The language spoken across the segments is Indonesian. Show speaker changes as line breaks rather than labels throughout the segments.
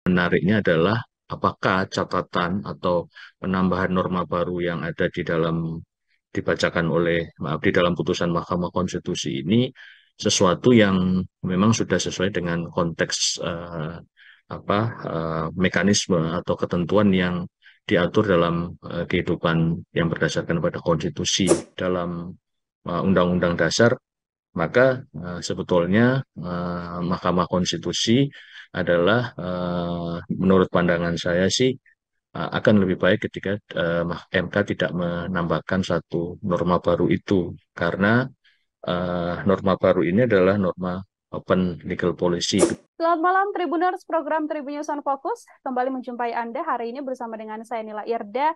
menariknya adalah apakah catatan atau penambahan norma baru yang ada di dalam dibacakan oleh, maaf, di dalam putusan Mahkamah Konstitusi ini sesuatu yang memang sudah sesuai dengan konteks mekanisme atau ketentuan yang diatur dalam kehidupan yang berdasarkan pada konstitusi dalam Undang-Undang Dasar, maka sebetulnya Mahkamah Konstitusi adalah menurut pandangan saya sih akan lebih baik ketika MK tidak menambahkan satu norma baru itu karena norma baru ini adalah norma open legal policy.
Selamat malam Tribuners, program Tribunnews on Focus kembali menjumpai Anda hari ini bersama dengan saya Nila Irda.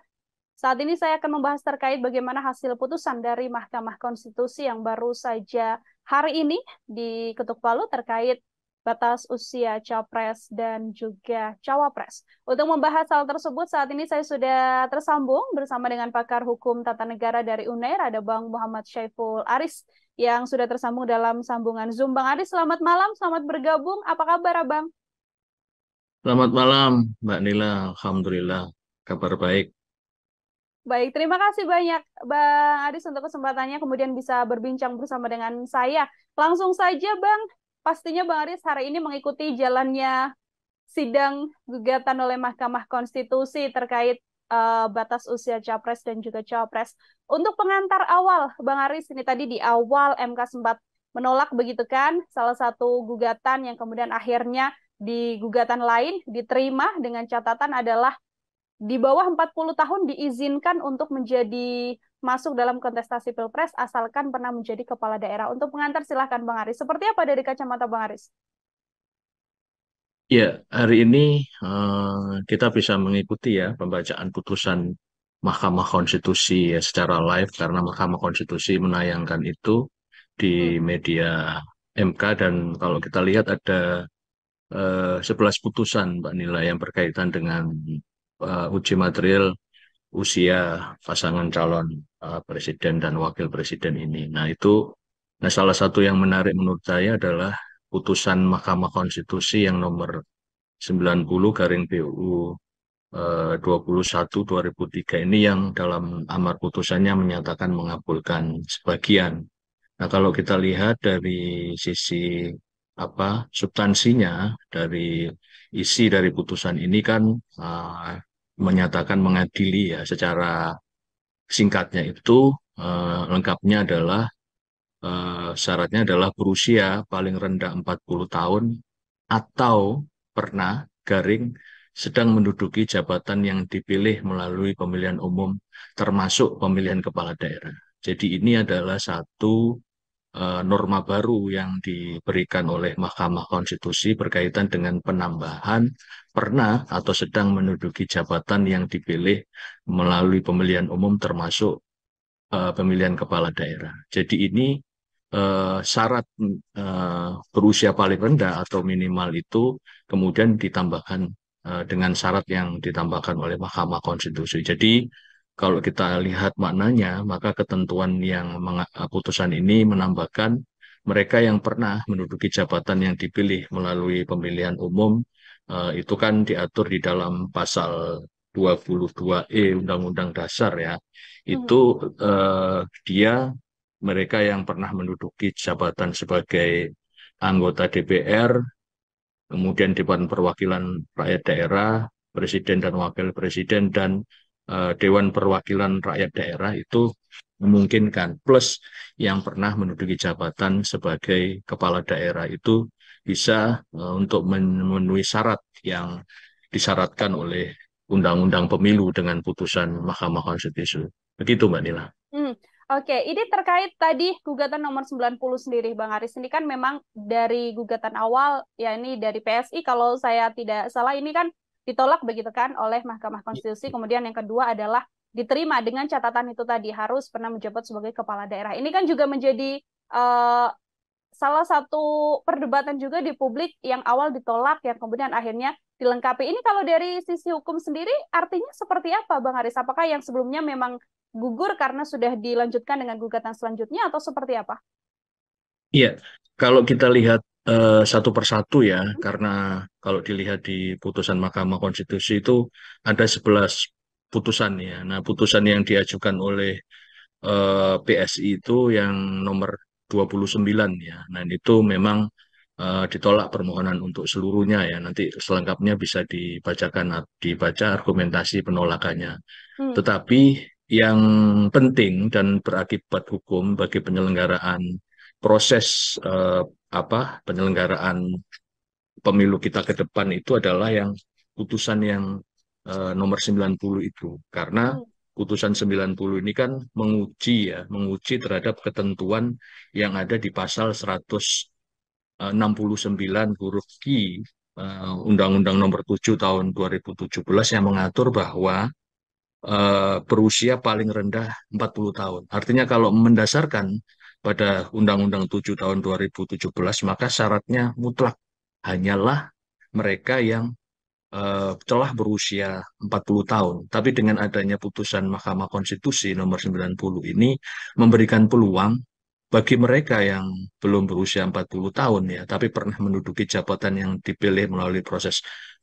Saat ini saya akan membahas terkait bagaimana hasil putusan dari Mahkamah Konstitusi yang baru saja hari ini diketuk palu terkait batas usia Capres dan juga Cawapres. Untuk membahas hal tersebut, saat ini saya sudah tersambung bersama dengan pakar hukum tata negara dari UNER, ada Bang Muhammad Syaiful Aris, yang sudah tersambung dalam sambungan Zoom. Bang Aris, selamat malam, selamat bergabung. Apa kabar, Abang?
Selamat malam, Mbak Nila. Alhamdulillah, kabar baik.
Baik, terima kasih banyak Bang Aris untuk kesempatannya kemudian bisa berbincang bersama dengan saya. Langsung saja Bang, pastinya Bang Aris hari ini mengikuti jalannya sidang gugatan oleh Mahkamah Konstitusi terkait batas usia Capres dan juga Cawapres. Untuk pengantar awal, Bang Aris, ini tadi di awal MK sempat menolak begitu kan, salah satu gugatan yang kemudian akhirnya di gugatan lain diterima dengan catatan adalah di bawah 40 tahun diizinkan untuk menjadi masuk dalam kontestasi Pilpres asalkan pernah menjadi kepala daerah. Untuk pengantar silahkan Bang Aris. Seperti apa dari kacamata Bang Aris?
Ya, hari ini kita bisa mengikuti ya pembacaan putusan Mahkamah Konstitusi ya, secara live karena Mahkamah Konstitusi menayangkan itu di
Hmm.
media MK dan kalau kita lihat ada 11 putusan Mbak Nila yang berkaitan dengan uji material usia pasangan calon presiden dan wakil presiden ini. Nah salah satu yang menarik menurut saya adalah putusan Mahkamah Konstitusi yang nomor 90 garing PUU 21 2003 ini yang dalam amar putusannya menyatakan mengabulkan sebagian. Nah, kalau kita lihat dari sisi substansinya dari isi dari putusan ini kan menyatakan mengadili ya secara singkatnya itu lengkapnya adalah syaratnya adalah berusia paling rendah 40 tahun atau pernah garing sedang menduduki jabatan yang dipilih melalui pemilihan umum termasuk pemilihan kepala daerah. Jadi ini adalah satu norma baru yang diberikan oleh Mahkamah Konstitusi berkaitan dengan penambahan pernah atau sedang menduduki jabatan yang dipilih melalui pemilihan umum termasuk pemilihan kepala daerah. Jadi ini syarat berusia paling rendah atau minimal itu kemudian ditambahkan dengan syarat yang ditambahkan oleh Mahkamah Konstitusi. Jadi kalau kita lihat maknanya, maka ketentuan yang putusan ini menambahkan mereka yang pernah menduduki jabatan yang dipilih melalui pemilihan umum itu kan diatur di dalam pasal 22E Undang-Undang Dasar ya. Itu
Mhm.
dia mereka yang pernah menduduki jabatan sebagai anggota DPR, kemudian Dewan Perwakilan Rakyat Daerah, Presiden dan Wakil Presiden, dan Dewan Perwakilan Rakyat Daerah itu memungkinkan. Plus yang pernah menduduki jabatan sebagai kepala daerah itu bisa untuk memenuhi syarat yang disyaratkan oleh Undang-Undang Pemilu dengan putusan Mahkamah Konstitusi. Begitu, Mbak Nila.
Hmm. Oke, ini terkait tadi gugatan nomor 90 sendiri, Bang Aris. Ini kan memang dari gugatan awal, ya ini dari PSI, kalau saya tidak salah, ini kan ditolak begitu kan oleh Mahkamah Konstitusi. Kemudian yang kedua adalah diterima dengan catatan itu tadi, harus pernah menjabat sebagai kepala daerah. Ini kan juga menjadi eh, salah satu perdebatan juga di publik yang awal ditolak, yang kemudian akhirnya dilengkapi. Ini kalau dari sisi hukum sendiri, artinya seperti apa, Bang Aris? Apakah yang sebelumnya memang gugur karena sudah dilanjutkan dengan gugatan selanjutnya atau seperti apa?
Iya, kalau kita lihat satu persatu ya, karena kalau dilihat di putusan Mahkamah Konstitusi itu ada 11 putusan ya. Nah, putusan yang diajukan oleh PSI itu yang nomor 29 ya. Nah, itu memang ditolak permohonan untuk seluruhnya ya. Nanti selengkapnya bisa dibaca argumentasi penolakannya.
Hmm.
Tetapi yang penting dan berakibat hukum bagi penyelenggaraan proses penyelenggaraan pemilu kita ke depan itu adalah yang putusan yang nomor 90 itu. Karena
Hmm.
putusan 90 ini kan menguji terhadap ketentuan yang ada di pasal 169 huruf Q Undang-Undang Nomor 7 Tahun 2017 yang mengatur bahwa berusia paling rendah 40 tahun. Artinya kalau mendasarkan pada Undang-Undang 7 tahun 2017, maka syaratnya mutlak hanyalah mereka yang telah berusia 40 tahun. Tapi dengan adanya putusan Mahkamah Konstitusi nomor 90 ini memberikan peluang bagi mereka yang belum berusia 40 tahun ya, tapi pernah menduduki jabatan yang dipilih melalui proses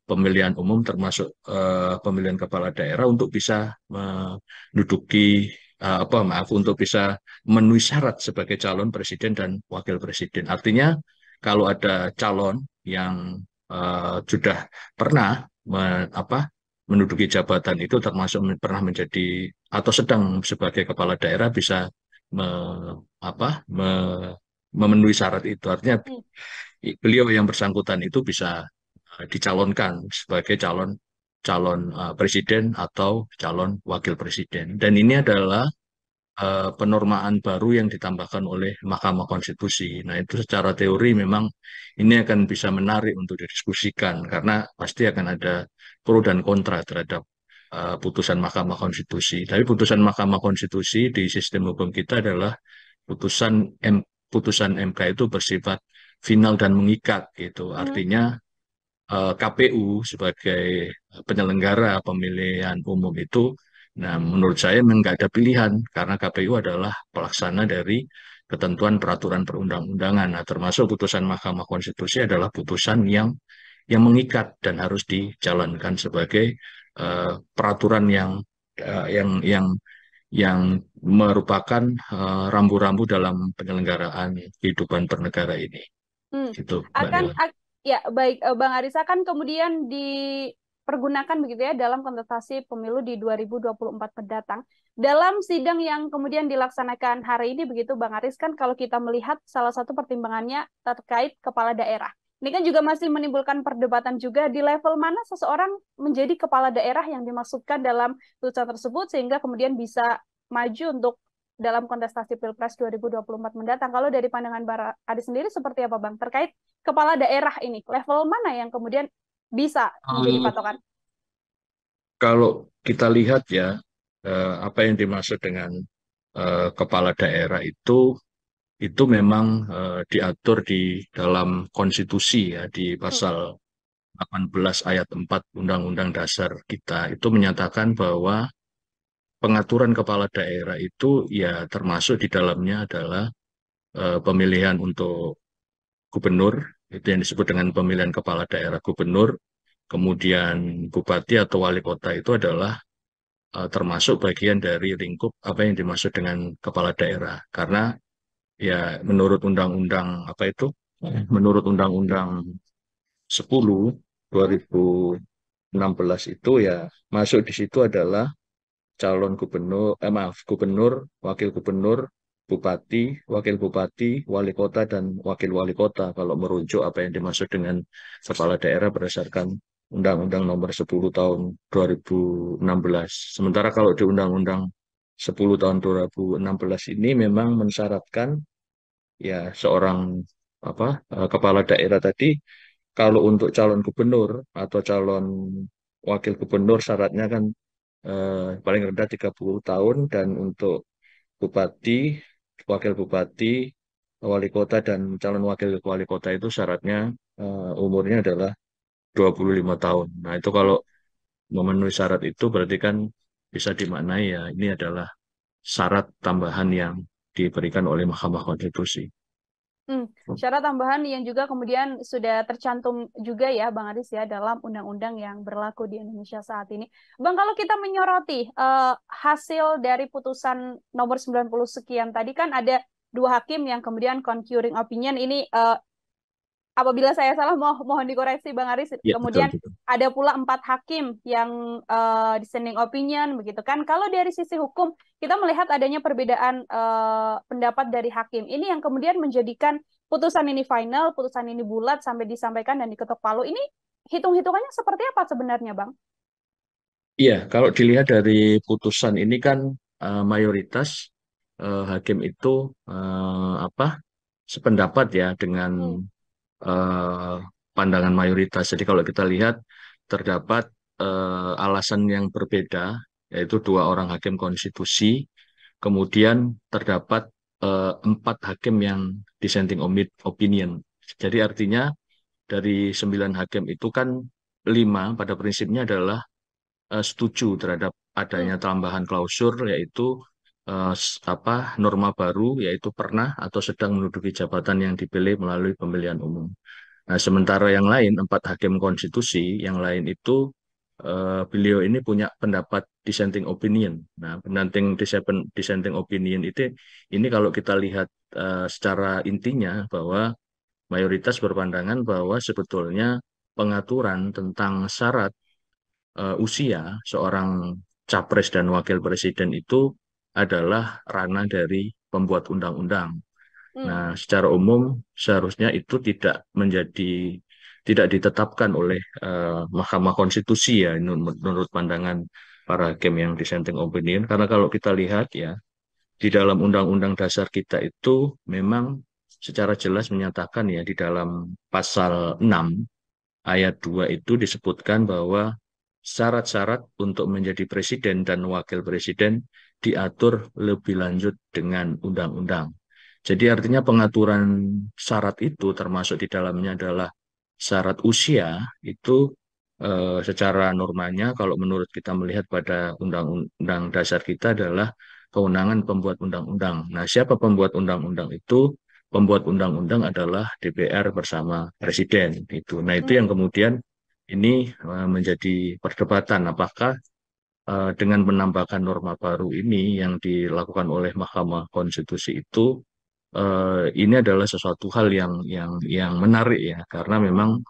pemilihan umum termasuk pemilihan kepala daerah untuk bisa menduduki untuk bisa memenuhi syarat sebagai calon presiden dan wakil presiden. Artinya kalau ada calon yang sudah pernah menduduki jabatan itu termasuk pernah menjadi atau sedang sebagai kepala daerah bisa memenuhi syarat itu. Artinya
Hmm.
beliau yang bersangkutan itu bisa dicalonkan sebagai calon calon presiden atau calon wakil presiden. Dan ini adalah penormaan baru yang ditambahkan oleh Mahkamah Konstitusi. Nah, itu secara teori memang ini akan bisa menarik untuk didiskusikan karena pasti akan ada pro dan kontra terhadap putusan Mahkamah Konstitusi. Tapi putusan Mahkamah Konstitusi di sistem hukum kita adalah putusan putusan MK itu bersifat final dan mengikat gitu.
Hmm.
Artinya KPU sebagai penyelenggara pemilihan umum itu, nah menurut saya memang nggak ada pilihan karena KPU adalah pelaksana dari ketentuan peraturan perundang-undangan. Nah, termasuk putusan Mahkamah Konstitusi adalah putusan yang mengikat dan harus dijalankan sebagai peraturan yang merupakan rambu-rambu dalam penyelenggaraan kehidupan bernegara ini.
Hmm.
Gitu, Mbak
Akan
Nela.
ya baik Bang Arisa kan kemudian dipergunakan begitu ya dalam kontestasi pemilu di 2024 mendatang. Dalam sidang yang kemudian dilaksanakan hari ini begitu Bang Aris kan kalau kita melihat salah satu pertimbangannya terkait kepala daerah. Ini kan juga masih menimbulkan perdebatan juga di level mana seseorang menjadi kepala daerah yang dimaksudkan dalam putusan tersebut sehingga kemudian bisa maju untuk dalam kontestasi Pilpres 2024 mendatang. Kalau dari pandangan Bara Adi sendiri seperti apa Bang? Terkait kepala daerah ini, level mana yang kemudian bisa menjadi patokan?
Kalau kita lihat ya, apa yang dimaksud dengan kepala daerah itu memang diatur di dalam konstitusi ya, di
Hmm.
pasal 18 ayat 4 Undang-Undang Dasar kita itu menyatakan bahwa pengaturan kepala daerah itu ya termasuk di dalamnya adalah pemilihan untuk gubernur, itu yang disebut dengan pemilihan kepala daerah gubernur, kemudian bupati atau wali kota itu adalah termasuk bagian dari lingkup apa yang dimaksud dengan kepala daerah. Karena ya menurut undang-undang apa itu? Menurut Undang-Undang 10
Hmm.
2016 itu ya masuk di situ adalah calon gubernur, gubernur, wakil gubernur, bupati, wakil bupati, wali kota, dan wakil wali kota. Kalau merujuk apa yang dimaksud dengan kepala daerah berdasarkan Undang-Undang Nomor 10 Tahun 2016. Sementara kalau di Undang-Undang 10 Tahun 2016 ini memang mensyaratkan ya seorang kepala daerah tadi kalau untuk calon gubernur atau calon wakil gubernur syaratnya kan paling rendah 30 tahun dan untuk bupati, wakil bupati, wali kota dan calon wakil wali kota itu syaratnya umurnya adalah 25 tahun. Nah, itu kalau memenuhi syarat itu berarti kan bisa dimaknai ya ini adalah syarat tambahan yang diberikan oleh Mahkamah Konstitusi.
Syarat tambahan yang juga kemudian sudah tercantum juga ya Bang Aris ya dalam undang-undang yang berlaku di Indonesia saat ini. Bang, kalau kita menyoroti hasil dari putusan nomor 90 sekian tadi kan ada dua hakim yang kemudian concurring opinion ini, apabila saya salah mohon dikoreksi Bang Aris.
Ya, betul,
Kemudian
betul.
ada pula empat hakim yang dissenting opinion begitu kan. Kalau dari sisi hukum kita melihat adanya perbedaan pendapat dari hakim. Ini yang kemudian menjadikan putusan ini final, putusan ini bulat sampai disampaikan dan diketok palu. Ini hitung-hitungannya seperti apa sebenarnya, Bang?
Iya, kalau dilihat dari putusan ini kan mayoritas hakim itu apa sependapat ya dengan
Hmm.
eh, pandangan mayoritas. Jadi kalau kita lihat terdapat alasan yang berbeda, yaitu dua orang hakim konstitusi, kemudian terdapat empat hakim yang dissenting opinion. Jadi artinya dari 9 hakim itu kan 5 pada prinsipnya adalah setuju terhadap
Hmm.
adanya tambahan klausur, yaitu apa norma baru, yaitu pernah atau sedang menduduki jabatan yang dipilih melalui pemilihan umum. Nah, sementara yang lain, 4 hakim konstitusi, yang lain itu beliau ini punya pendapat dissenting opinion. Nah, dissenting opinion itu, ini kalau kita lihat secara intinya bahwa mayoritas berpandangan bahwa sebetulnya pengaturan tentang syarat usia seorang capres dan wakil presiden itu adalah ranah dari pembuat undang-undang.
Hmm.
Nah, secara umum seharusnya itu tidak ditetapkan oleh Mahkamah Konstitusi ya menurut pandangan para hakim yang dissenting opinion. Karena kalau kita lihat ya di dalam Undang-Undang Dasar kita itu memang secara jelas menyatakan ya di dalam pasal 6 ayat 2 itu disebutkan bahwa syarat-syarat untuk menjadi presiden dan wakil presiden diatur lebih lanjut dengan undang-undang. Jadi artinya pengaturan syarat itu termasuk di dalamnya adalah syarat usia itu secara normanya kalau menurut kita melihat pada undang-undang dasar kita adalah kewenangan pembuat undang-undang. Nah, siapa pembuat undang-undang itu? Pembuat undang-undang adalah DPR bersama Presiden itu. Nah, itu
Hmm.
yang kemudian ini menjadi perdebatan apakah dengan menambahkan norma baru ini yang dilakukan oleh Mahkamah Konstitusi itu ini adalah sesuatu hal yang menarik ya karena memang
Hmm.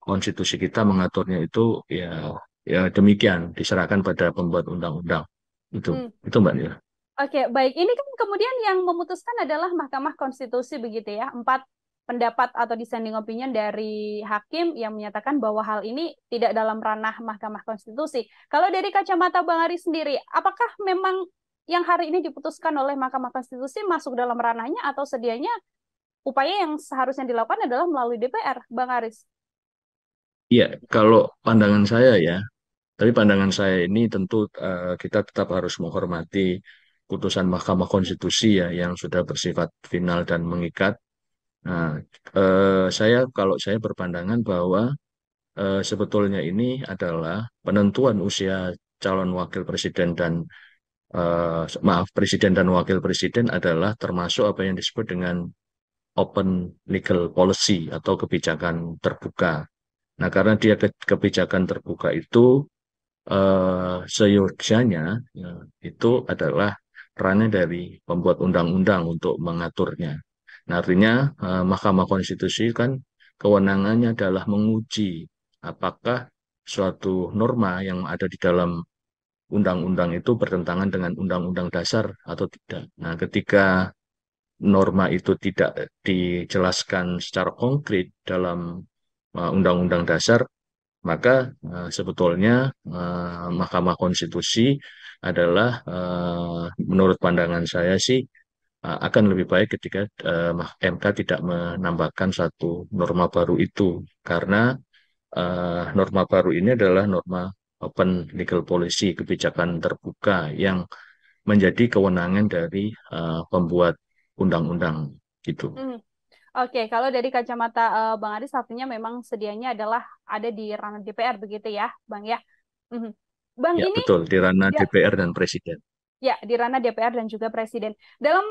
konstitusi kita mengaturnya itu ya ya demikian diserahkan pada pembuat undang-undang itu
Hmm.
itu Mbak Nila.
Oke, baik. Ini kan kemudian yang memutuskan adalah Mahkamah Konstitusi begitu ya. Empat pendapat atau dissenting opinion dari hakim yang menyatakan bahwa hal ini tidak dalam ranah Mahkamah Konstitusi. Kalau dari kacamata Bang Ari sendiri, apakah memang yang hari ini diputuskan oleh Mahkamah Konstitusi masuk dalam ranahnya atau sedianya upaya yang seharusnya dilakukan adalah melalui DPR, Bang Aris?
Iya, kalau pandangan saya ya, tapi pandangan saya ini tentu kita tetap harus menghormati putusan Mahkamah Konstitusi ya yang sudah bersifat final dan mengikat. Nah, kalau saya berpandangan bahwa sebetulnya ini adalah penentuan usia calon wakil presiden dan maaf presiden dan wakil presiden adalah termasuk apa yang disebut dengan open legal policy atau kebijakan terbuka. Nah, karena dia kebijakan terbuka itu seyogyanya ya, itu adalah ranah dari pembuat undang-undang untuk mengaturnya. Nah, artinya Mahkamah Konstitusi kan kewenangannya adalah menguji apakah suatu norma yang ada di dalam undang-undang itu bertentangan dengan undang-undang dasar atau tidak. Nah, ketika norma itu tidak dijelaskan secara konkret dalam undang-undang dasar, maka sebetulnya Mahkamah Konstitusi adalah menurut pandangan saya sih akan lebih baik ketika MK tidak menambahkan satu norma baru itu karena norma baru ini adalah norma open legal policy kebijakan terbuka yang menjadi kewenangan dari pembuat undang-undang gitu.
Hmm. Oke, kalau dari kacamata Bang Aris artinya memang sedianya adalah ada di ranah DPR begitu ya, Bang ya. Mhm. Bang
Ya
ini
betul di ranah
ya,
DPR dan Presiden.
ya di ranah DPR dan juga Presiden. Dalam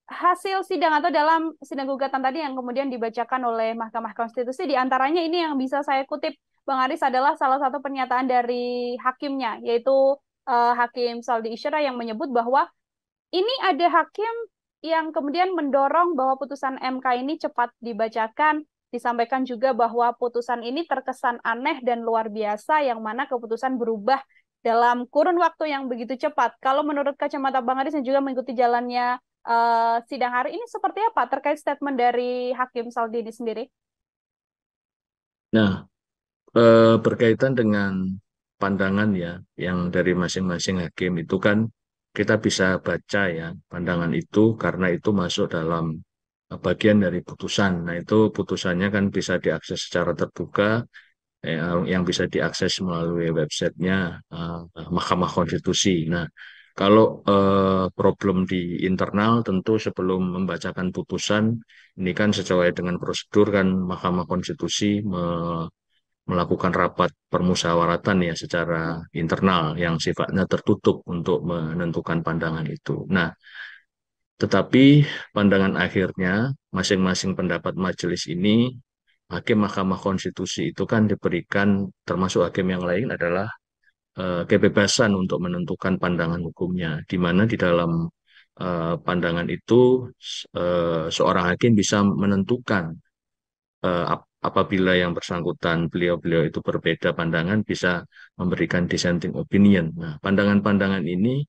hasil sidang atau dalam sidang gugatan tadi yang kemudian dibacakan oleh Mahkamah Konstitusi, di antaranya ini yang bisa saya kutip, Bang Aris, adalah salah satu pernyataan dari hakimnya, yaitu Hakim Saldi Isra yang menyebut bahwa ini ada hakim yang kemudian mendorong bahwa putusan MK ini cepat dibacakan, disampaikan juga bahwa putusan ini terkesan aneh dan luar biasa, yang mana keputusan berubah dalam kurun waktu yang begitu cepat. Kalau menurut kacamata Bang Aris yang juga mengikuti jalannya sidang hari ini, seperti apa terkait statement dari Hakim Saldi ini sendiri?
Nah, berkaitan dengan pandangan ya, yang dari masing-masing hakim itu kan kita bisa baca ya pandangan itu karena itu masuk dalam bagian dari putusan. Nah, itu putusannya kan bisa diakses secara terbuka, yang bisa diakses melalui websitenya Mahkamah Konstitusi. Nah, kalau problem di internal tentu sebelum membacakan putusan, ini kan sesuai dengan prosedur kan Mahkamah Konstitusi melakukan rapat permusyawaratan ya secara internal yang sifatnya tertutup untuk menentukan pandangan itu. Nah, tetapi pandangan akhirnya masing-masing pendapat majelis ini, hakim Mahkamah Konstitusi itu kan diberikan, termasuk hakim yang lain, adalah kebebasan untuk menentukan pandangan hukumnya, di mana di dalam pandangan itu seorang hakim bisa menentukan apabila yang bersangkutan beliau-beliau itu berbeda pandangan bisa memberikan dissenting opinion. Nah, pandangan-pandangan ini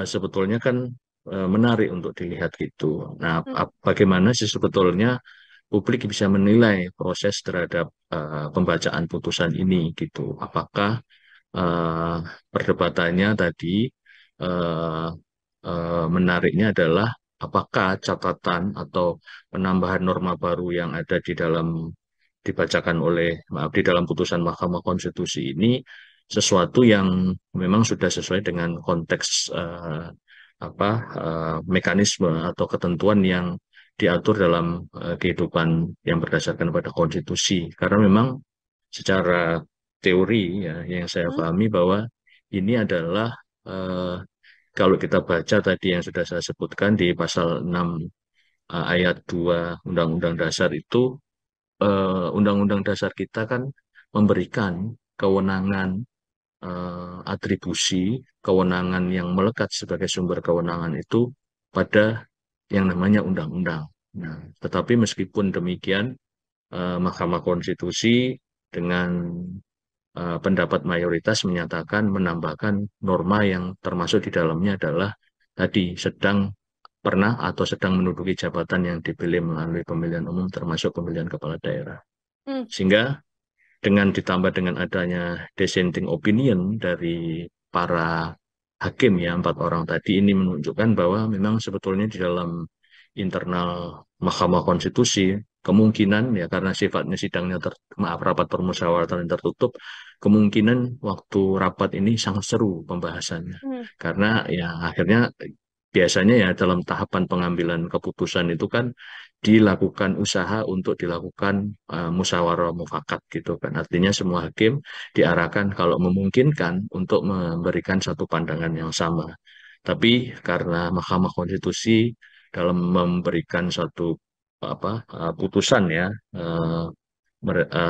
sebetulnya kan menarik untuk dilihat gitu. Nah,
Hmm.
bagaimana sih sebetulnya publik bisa menilai proses terhadap pembacaan putusan ini gitu. Apakah eh, perdebatannya tadi eh, menariknya adalah apakah catatan atau penambahan norma baru yang ada di dalam dibacakan oleh maaf di dalam putusan Mahkamah Konstitusi ini sesuatu yang memang sudah sesuai dengan konteks apa mekanisme atau ketentuan yang diatur dalam kehidupan yang berdasarkan pada konstitusi. Karena memang secara teori ya yang saya
Hmm.
pahami bahwa ini adalah eh, kalau kita baca tadi yang sudah saya sebutkan di pasal 6 ayat 2 Undang-Undang Dasar itu, Undang-Undang Dasar kita kan memberikan kewenangan, atribusi kewenangan yang melekat sebagai sumber kewenangan itu pada yang namanya undang-undang. Nah, tetapi meskipun demikian, Mahkamah Konstitusi dengan pendapat mayoritas menyatakan menambahkan norma yang termasuk di dalamnya adalah tadi sedang pernah atau sedang menduduki jabatan yang dipilih melalui pemilihan umum termasuk pemilihan kepala daerah.
Hmm.
Sehingga dengan ditambah dengan adanya dissenting opinion dari para hakim ya, 4 orang tadi ini menunjukkan bahwa memang sebetulnya di dalam internal Mahkamah Konstitusi kemungkinan ya karena sifatnya sidangnya maaf rapat permusyawaratan yang tertutup, kemungkinan waktu rapat ini sangat seru pembahasannya
Hmm.
karena ya akhirnya biasanya ya dalam tahapan pengambilan keputusan itu kan dilakukan usaha untuk dilakukan musyawarah mufakat gitu kan. Artinya semua hakim diarahkan kalau memungkinkan untuk memberikan satu pandangan yang sama. Tapi karena Mahkamah Konstitusi dalam memberikan satu putusan ya,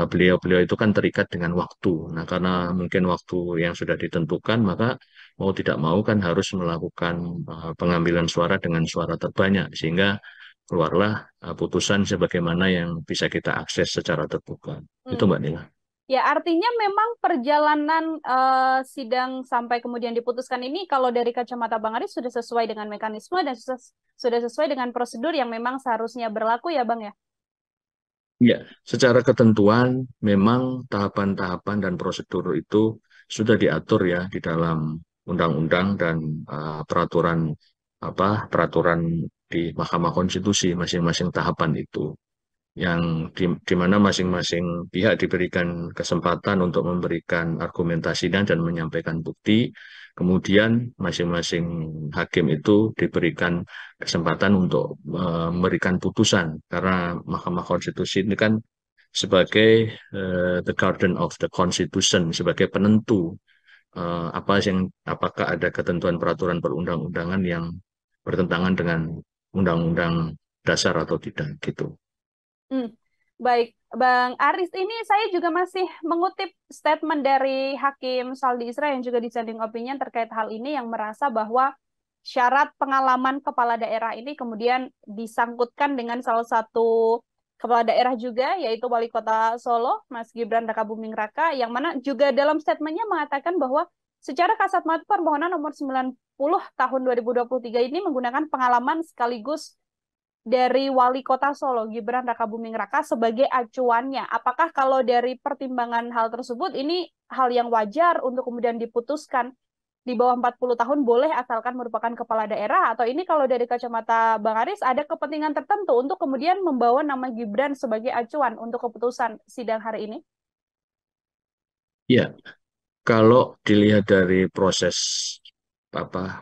beliau-beliau itu kan terikat dengan waktu. Nah, karena mungkin waktu yang sudah ditentukan, maka mau tidak mau kan harus melakukan pengambilan suara dengan suara terbanyak, sehingga keluarlah putusan sebagaimana yang bisa kita akses secara terbuka. Itu
Hmm.
Mbak Nila.
Ya, artinya memang perjalanan sidang sampai kemudian diputuskan ini, kalau dari kacamata Bang Aris, sudah sesuai dengan mekanisme dan sudah sesuai dengan prosedur yang memang seharusnya berlaku ya, Bang ya?
Ya, secara ketentuan memang tahapan-tahapan dan prosedur itu sudah diatur ya di dalam undang-undang dan peraturan peraturan di Mahkamah Konstitusi masing-masing tahapan itu yang di mana masing-masing pihak diberikan kesempatan untuk memberikan argumentasinya dan menyampaikan bukti. Kemudian masing-masing hakim itu diberikan kesempatan untuk memberikan putusan karena Mahkamah Konstitusi ini kan sebagai the guardian of the Constitution, sebagai penentu apakah ada ketentuan peraturan perundang-undangan yang bertentangan dengan undang-undang dasar atau tidak gitu.
Hmm. Baik, Bang Aris, ini saya juga masih mengutip statement dari Hakim Saldi Isra yang juga dissenting opinion terkait hal ini yang merasa bahwa syarat pengalaman kepala daerah ini kemudian disangkutkan dengan salah satu kepala daerah juga, yaitu Wali Kota Solo, Mas Gibran Rakabuming Raka, yang mana juga dalam statementnya mengatakan bahwa secara kasat mata permohonan nomor 90 tahun 2023 ini menggunakan pengalaman sekaligus dari Wali Kota Solo, Gibran Rakabuming Raka, sebagai acuannya. Apakah kalau dari pertimbangan hal tersebut, ini hal yang wajar untuk kemudian diputuskan di bawah 40 tahun boleh asalkan merupakan kepala daerah, atau ini kalau dari kacamata Bang Aris ada kepentingan tertentu untuk kemudian membawa nama Gibran sebagai acuan untuk keputusan sidang hari ini?
Ya, kalau dilihat dari proses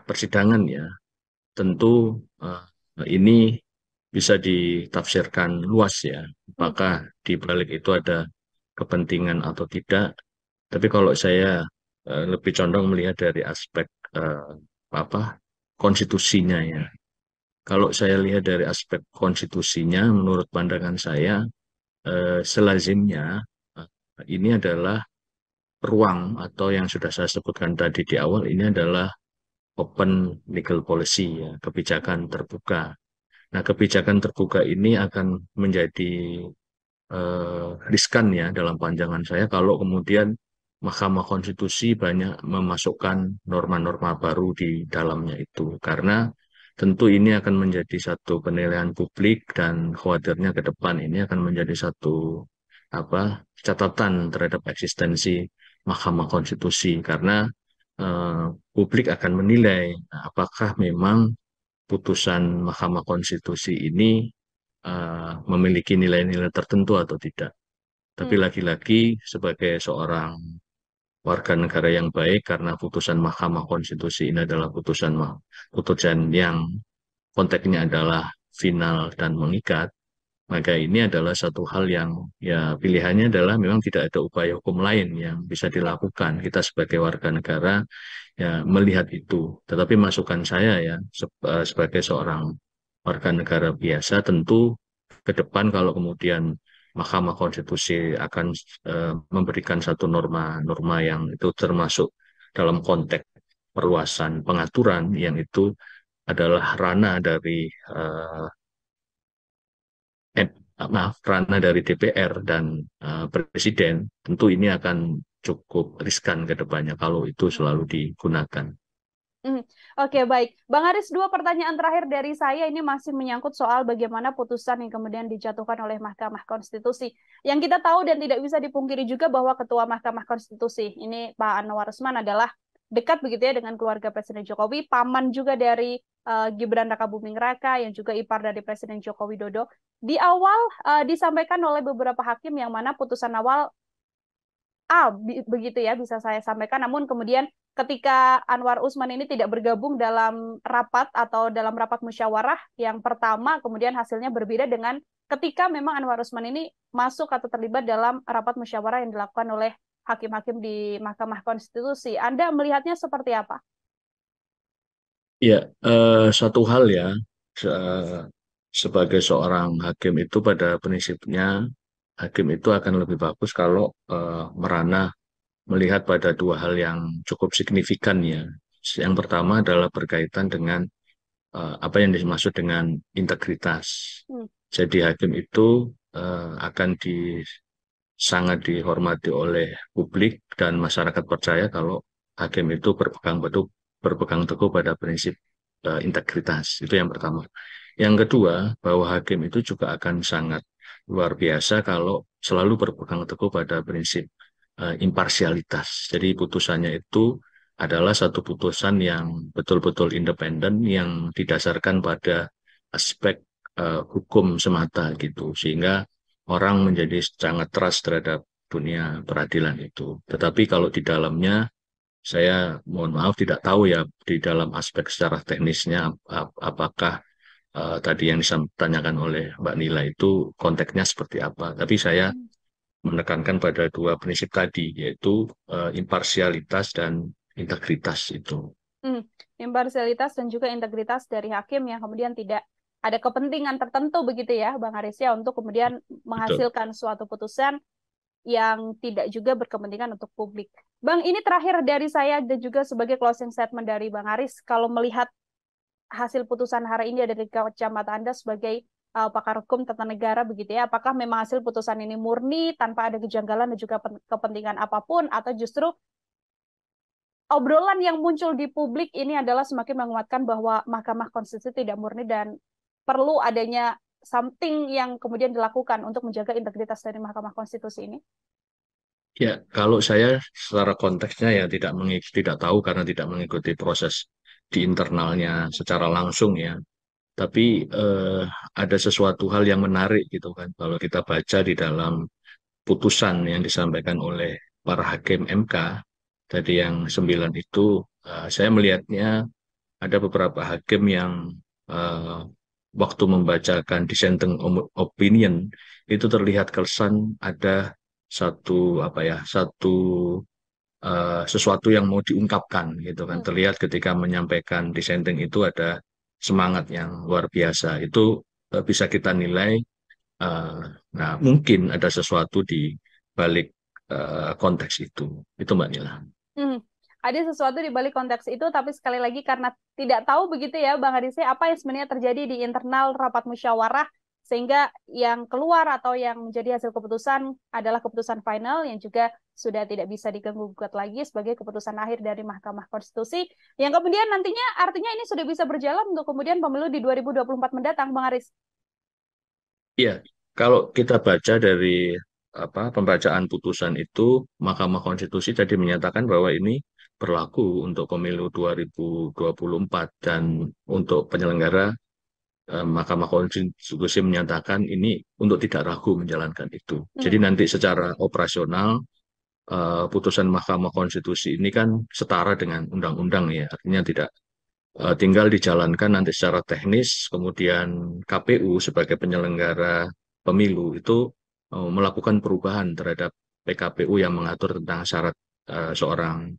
persidangan ya, tentu ini bisa ditafsirkan luas ya.
Hmm.
Apakah di balik itu ada kepentingan atau tidak? Tapi kalau saya lebih condong melihat dari aspek apa konstitusinya ya. Kalau saya lihat dari aspek konstitusinya, menurut pandangan saya selazimnya ini adalah ruang atau yang sudah saya sebutkan tadi di awal ini adalah open legal policy ya, kebijakan terbuka. Nah, kebijakan terbuka ini akan menjadi riskan ya dalam pandangan saya kalau kemudian Mahkamah Konstitusi banyak memasukkan norma-norma baru di dalamnya itu. Karena tentu ini akan menjadi satu penilaian publik dan khawatirnya ke depan ini akan menjadi satu catatan terhadap eksistensi Mahkamah Konstitusi karena eh, publik akan menilai apakah memang putusan Mahkamah Konstitusi ini memiliki nilai-nilai tertentu atau tidak. Tapi
Hmm.
lagi-lagi sebagai seorang warga negara yang baik karena putusan Mahkamah Konstitusi ini adalah putusan yang konteksnya adalah final dan mengikat, maka ini adalah satu hal yang ya pilihannya adalah memang tidak ada upaya hukum lain yang bisa
Ya.
dilakukan. Kita sebagai warga negara ya melihat itu. Tetapi masukan saya ya sebagai seorang warga negara biasa tentu ke depan kalau kemudian Mahkamah Konstitusi akan memberikan satu norma-norma yang itu termasuk dalam konteks perluasan pengaturan yang itu adalah ranah dari eh, ranah dari DPR dan Presiden, tentu ini akan cukup riskan ke depannya kalau itu selalu digunakan.
Hmm. Oke, baik. Bang Aris, dua pertanyaan terakhir dari saya ini masih menyangkut soal bagaimana putusan yang kemudian dijatuhkan oleh Mahkamah Konstitusi. Yang kita tahu dan tidak bisa dipungkiri juga bahwa Ketua Mahkamah Konstitusi, ini Pak Anwar Usman adalah dekat begitu ya dengan keluarga Presiden Jokowi, paman juga dari Gibran Rakabuming Raka, yang juga ipar dari Presiden Joko Widodo. Di awal disampaikan oleh beberapa hakim yang mana putusan awal begitu ya bisa saya sampaikan. Namun kemudian ketika Anwar Usman ini tidak bergabung dalam rapat atau dalam rapat musyawarah yang pertama, kemudian hasilnya berbeda dengan ketika memang Anwar Usman ini masuk atau terlibat dalam rapat musyawarah yang dilakukan oleh hakim-hakim di Mahkamah Konstitusi. Anda melihatnya seperti apa?
Ya, satu hal ya, se- sebagai seorang hakim itu pada prinsipnya hakim itu akan lebih bagus kalau merana melihat pada dua hal yang cukup signifikan ya. Yang pertama adalah berkaitan dengan apa yang dimaksud dengan integritas.
Hmm.
Jadi hakim itu akan sangat dihormati oleh publik dan masyarakat percaya kalau hakim itu berpegang teguh pada prinsip integritas. Itu yang pertama. Yang kedua, bahwa hakim itu juga akan sangat luar biasa kalau selalu berpegang teguh pada prinsip imparsialitas. Jadi putusannya itu adalah satu putusan yang betul-betul independen yang didasarkan pada aspek hukum semata gitu. Sehingga orang menjadi sangat trust terhadap dunia peradilan itu. Tetapi kalau di dalamnya saya mohon maaf tidak tahu ya di dalam aspek secara teknisnya apakah tadi yang ditanyakan oleh Mbak Nila itu konteksnya seperti apa. Tapi saya menekankan pada dua prinsip tadi yaitu imparsialitas dan integritas itu.
Hmm. Imparsialitas dan juga integritas dari hakim yang kemudian tidak ada kepentingan tertentu begitu ya, Bang Aris ya, untuk kemudian
Betul.
menghasilkan suatu putusan yang tidak juga berkepentingan untuk publik. Bang, ini terakhir dari saya dan juga sebagai closing statement dari Bang Aris, kalau melihat hasil putusan hari ini dari kacamata Anda sebagai pakar hukum tata negara begitu ya, apakah memang hasil putusan ini murni tanpa ada kejanggalan dan juga kepentingan apapun, atau justru obrolan yang muncul di publik ini adalah semakin menguatkan bahwa Mahkamah Konstitusi tidak murni dan perlu adanya something yang kemudian dilakukan untuk menjaga integritas dari Mahkamah Konstitusi ini?
Ya, kalau saya secara konteksnya ya tidak tahu karena tidak mengikuti proses di internalnya secara langsung ya. Tapi ada sesuatu hal yang menarik gitu kan. Kalau kita baca di dalam putusan yang disampaikan oleh para hakim MK, tadi yang 9 itu, saya melihatnya ada beberapa hakim yang eh, waktu membacakan dissenting opinion itu terlihat kesan ada satu sesuatu yang mau diungkapkan gitu kan.
Hmm.
Terlihat ketika menyampaikan dissenting itu ada semangat yang luar biasa. Itu bisa kita nilai. eh, nah, mungkin ada sesuatu di balik konteks itu. Itu Mbak Nila.
Hmm. Ada sesuatu di balik konteks itu, tapi sekali lagi karena tidak tahu begitu ya, Bang Adise, apa yang sebenarnya terjadi di internal rapat musyawarah, sehingga yang keluar atau yang menjadi hasil keputusan adalah keputusan final yang juga sudah tidak bisa diganggu-gugat lagi sebagai keputusan akhir dari Mahkamah Konstitusi, yang kemudian nantinya artinya ini sudah bisa berjalan untuk kemudian pemilu di 2024 mendatang, Bang Aris.
Iya, kalau kita baca dari pembacaan putusan itu, Mahkamah Konstitusi tadi menyatakan bahwa ini berlaku untuk pemilu 2024 dan untuk penyelenggara Mahkamah Konstitusi menyatakan ini untuk tidak ragu menjalankan itu. Jadi
Hmm.
nanti secara operasional putusan Mahkamah Konstitusi ini kan setara dengan undang-undang ya, artinya tidak tinggal dijalankan nanti secara teknis, kemudian KPU sebagai penyelenggara pemilu itu melakukan perubahan terhadap PKPU yang mengatur tentang syarat seorang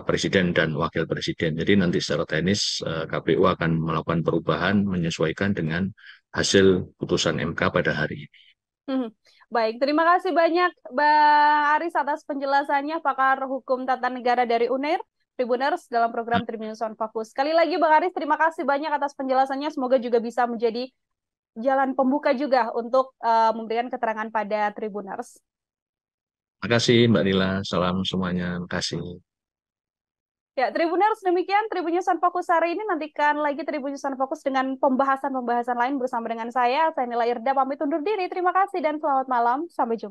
presiden dan wakil presiden. Jadi nanti secara teknis KPU akan melakukan perubahan menyesuaikan dengan hasil putusan MK pada hari ini.
Hmm. Baik, terima kasih banyak Bang Aris atas penjelasannya, pakar hukum tata negara dari UNER, Tribuners dalam program Tribunnews on Fokus. Sekali lagi Bang Aris, terima kasih banyak atas penjelasannya. Semoga juga bisa menjadi jalan pembuka juga untuk memberikan keterangan pada Tribuners.
Terima kasih Mbak Nila, salam semuanya, terima kasih.
Ya, Tribuners demikian Tribunnews on Fokus hari ini. Nantikan lagi Tribunnews on Fokus dengan pembahasan-pembahasan lain bersama dengan saya Nila Irda, pamit undur diri. Terima kasih dan selamat malam. Sampai jumpa.